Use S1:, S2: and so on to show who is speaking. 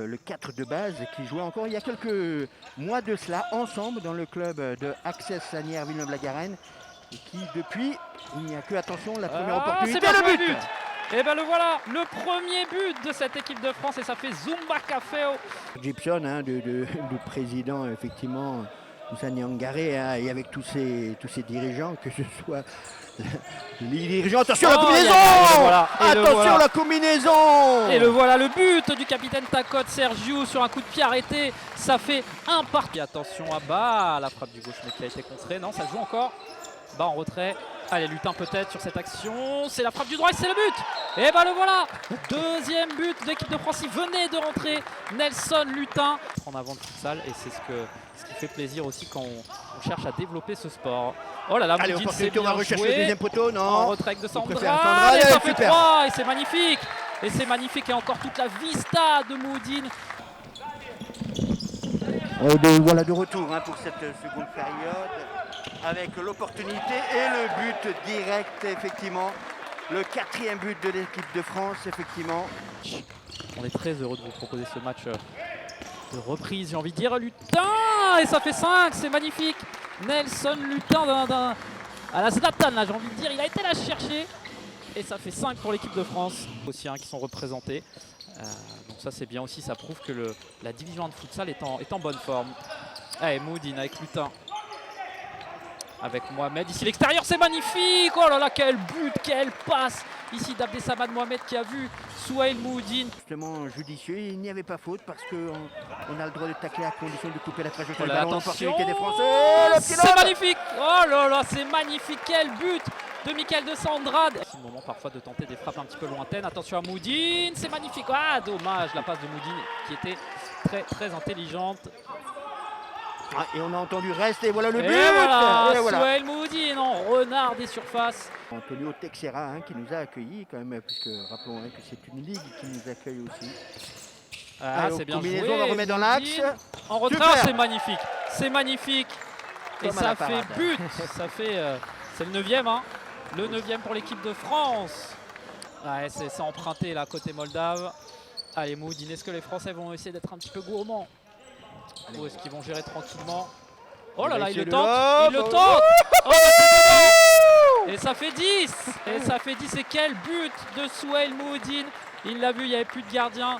S1: Le 4 de base qui jouait encore il y a quelques mois de cela ensemble dans le club de Access Sanière Villeneuve-la-Garenne et qui depuis il n'y a que attention la première opportunité
S2: c'est
S1: le
S2: but. Et ben le voilà, le premier but de cette équipe de France et ça fait Zumba Caféo.
S1: Gibson du président effectivement Moussa Niangaré hein, et avec tous ces dirigeants que ce soit les dirigeants, attention la combinaison attention la combinaison.
S2: Et le voilà, le but du capitaine Takot Sergiu sur un coup de pied arrêté, ça fait un partout. Attention à bas, la frappe du gauche mais qui a été contrée, non ça joue encore, bas en retrait. Allez, Lutin peut-être sur cette action, c'est la frappe du droit et c'est le but. Et ben le voilà, deuxième but de l'équipe de France, il venait de rentrer, Nelson Lutin. En avant de futsal et c'est ce qui fait plaisir aussi quand on cherche à développer ce sport. Oh là là,
S1: allez,
S2: opportunité,
S1: on va rechercher le deuxième poteau, non.
S2: En retrait avec de Sandra,
S1: et
S2: ça fait 3 et c'est magnifique. Et c'est magnifique et encore toute la vista de Moudine.
S1: Voilà de retour hein, pour cette seconde période avec l'opportunité et le but direct effectivement. Le quatrième but de l'équipe de France effectivement.
S2: On est très heureux de vous proposer ce match de reprise, j'ai envie de dire. Lutin et ça fait 5, c'est magnifique. Nelson Lutin à la Zlatan là, j'ai envie de dire, il a été la chercher. Et ça fait 5 pour l'équipe de France aussi hein, qui sont représentés. Donc ça c'est bien aussi, ça prouve que la division de futsal est en bonne forme. Allez, Moudine avec Lutin. Avec Mohamed, ici l'extérieur, c'est magnifique. Oh là là, quel but, quelle passe. Ici d'Abdessamad Mohamed qui a vu Souhail Moudine.
S1: Justement judicieux, il n'y avait pas faute parce qu'on a le droit de tacler à condition de couper la trajectoire.
S2: Voilà, attention,
S1: des Français.
S2: C'est magnifique. Oh là là, c'est magnifique, quel but de Michael de Sandrade. C'est le moment parfois de tenter des frappes un petit peu lointaines. Attention à Moudine, c'est magnifique. Ah, dommage, la passe de Moudine qui était très très intelligente.
S1: Ah, et on a entendu reste et voilà le but.
S2: Et voilà, Souhail Moudine en renard des surfaces.
S1: Antonio Texera hein, qui nous a accueillis quand même, puisque rappelons hein, que c'est une ligue qui nous accueille aussi.
S2: Ah, c'est bien joué.
S1: On va remettre dans l'axe.
S2: En retrait, c'est magnifique. C'est magnifique. Et ça fait but. Ça fait, c'est le 9e. Hein. Le 9e pour l'équipe de France. Ouais, c'est emprunté là côté moldave. Allez, Moudine, est-ce que les Français vont essayer d'être un petit peu gourmands? Ou est-ce qu'ils vont gérer tranquillement? Oh là là, il le tente. Il le tente. Oh, et ça fait 10. Et ça fait 10. Et quel but de Souhail Moudine. Il l'a vu, il n'y avait plus de gardien.